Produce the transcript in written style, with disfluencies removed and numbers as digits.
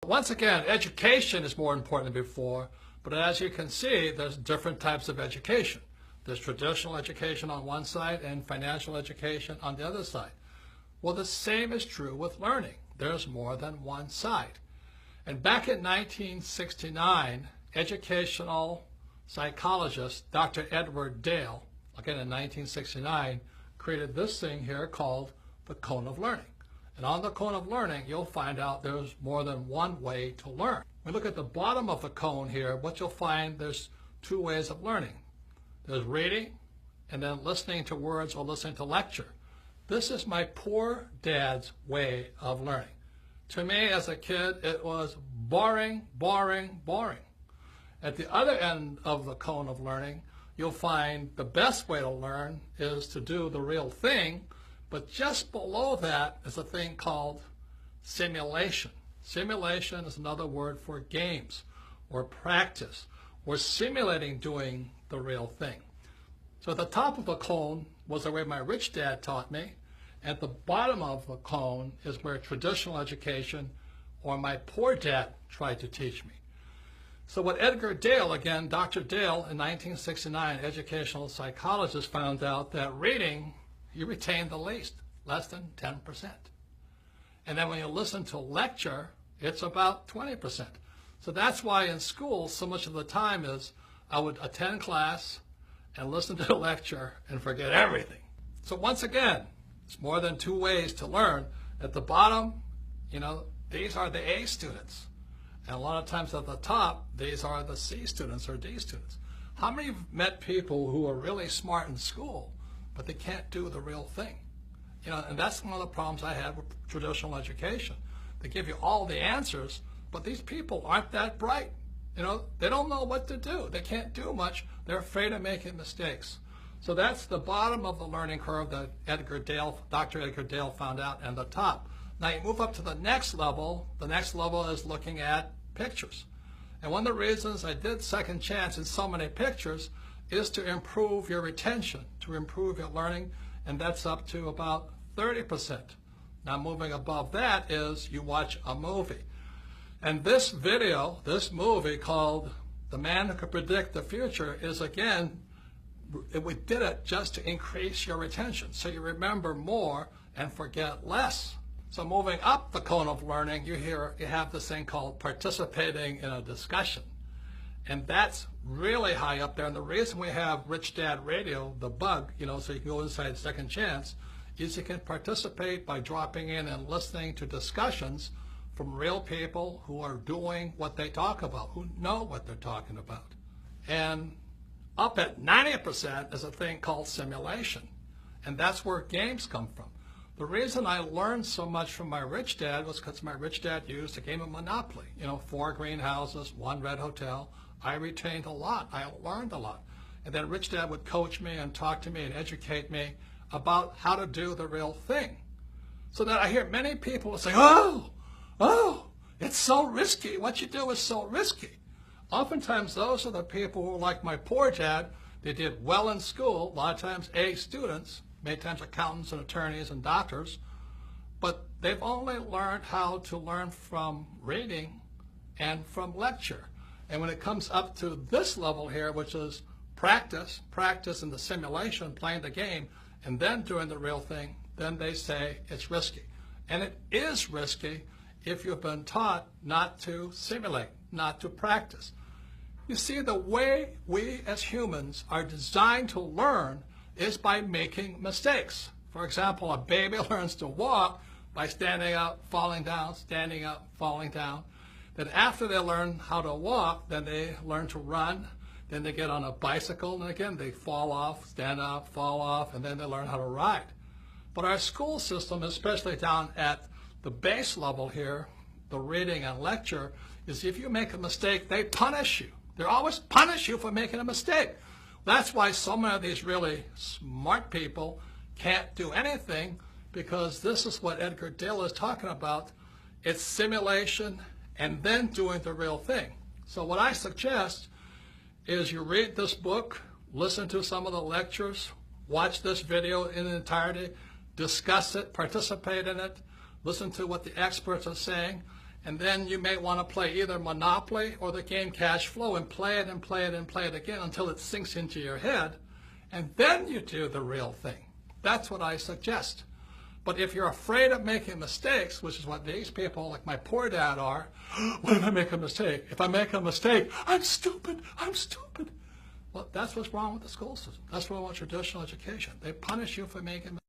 Once again, education is more important than before, but as you can see, there's different types of education. There's traditional education on one side and financial education on the other side. Well, the same is true with learning. There's more than one side. And back in 1969, educational psychologist Dr. Edward Dale, again in 1969, created this thing here called the cone of learning. And on the cone of learning, you'll find out there's more than one way to learn. When you look at the bottom of the cone here, what you'll find, there's two ways of learning. There's reading and then listening to words or listening to lecture. This is my poor dad's way of learning. To me, as a kid, it was boring, boring, boring. At the other end of the cone of learning, you'll find the best way to learn is to do the real thing, but just below that is a thing called simulation. Simulation is another word for games or practice. We're simulating doing the real thing. So at the top of the cone was the way my rich dad taught me. At the bottom of the cone is where traditional education or my poor dad tried to teach me. So what Edgar Dale, again, Dr. Dale in 1969, educational psychologist, found out that reading, you retain the least, less than 10%. And then when you listen to lecture, it's about 20%. So that's why in school, so much of the time is I would attend class and listen to the lecture and forget everything. So once again, it's more than two ways to learn. At the bottom, these are the A students. And a lot of times at the top, these are the C students or D students. How many of you have met people who are really smart in school, but they can't do the real thing? And that's one of the problems I had with traditional education. They give you all the answers, but these people aren't that bright. They don't know what to do. They can't do much. They're afraid of making mistakes. So that's the bottom of the learning curve that Dr. Edgar Dale found out, and the top. Now you move up to the next level. The next level is looking at pictures. And one of the reasons I did Second Chance in so many pictures is to improve your retention, to improve your learning, and that's up to about 30%. Now moving above that is you watch a movie. And this video, this movie called The Man Who Could Predict the Future is, again, we did it just to increase your retention, so you remember more and forget less. So moving up the cone of learning, you have this thing called participating in a discussion. And that's really high up there. And the reason we have Rich Dad Radio, the bug, so you can go inside Second Chance, is you can participate by dropping in and listening to discussions from real people who are doing what they talk about, who know what they're talking about. And up at 90% is a thing called simulation. And that's where games come from. The reason I learned so much from my rich dad was because my rich dad used a game of Monopoly. 4 greenhouses, 1 red hotel. I retained a lot. I learned a lot. And then rich dad would coach me and talk to me and educate me about how to do the real thing. So that I hear many people say, oh, it's so risky. What you do is so risky. Oftentimes, those are the people who, like my poor dad, they did well in school, a lot of times A students, many times accountants and attorneys and doctors, but they've only learned how to learn from reading and from lecture. And when it comes up to this level here, which is practice in the simulation, playing the game, and then doing the real thing, then they say it's risky. And it is risky if you've been taught not to simulate, not to practice. You see, the way we as humans are designed to learn is by making mistakes. For example, a baby learns to walk by standing up, falling down, standing up, falling down. Then after they learn how to walk, then they learn to run. Then they get on a bicycle, and again, they fall off, stand up, fall off, and then they learn how to ride. But our school system, especially down at the base level here, the reading and lecture, is if you make a mistake, they punish you. They always punish you for making a mistake. That's why so many of these really smart people can't do anything, because this is what Edgar Dale is talking about. It's simulation and then doing the real thing. So what I suggest is you read this book, listen to some of the lectures, watch this video in entirety, discuss it, participate in it, listen to what the experts are saying, And then you may want to play either Monopoly or the game Cash Flow and play it and play it and play it again until it sinks into your head. And then you do the real thing. That's what I suggest. But if you're afraid of making mistakes, which is what these people, like my poor dad, are, what if I make a mistake? If I make a mistake, I'm stupid, I'm stupid. Well, that's what's wrong with the school system. That's what's wrong with traditional education. They punish you for making mistakes.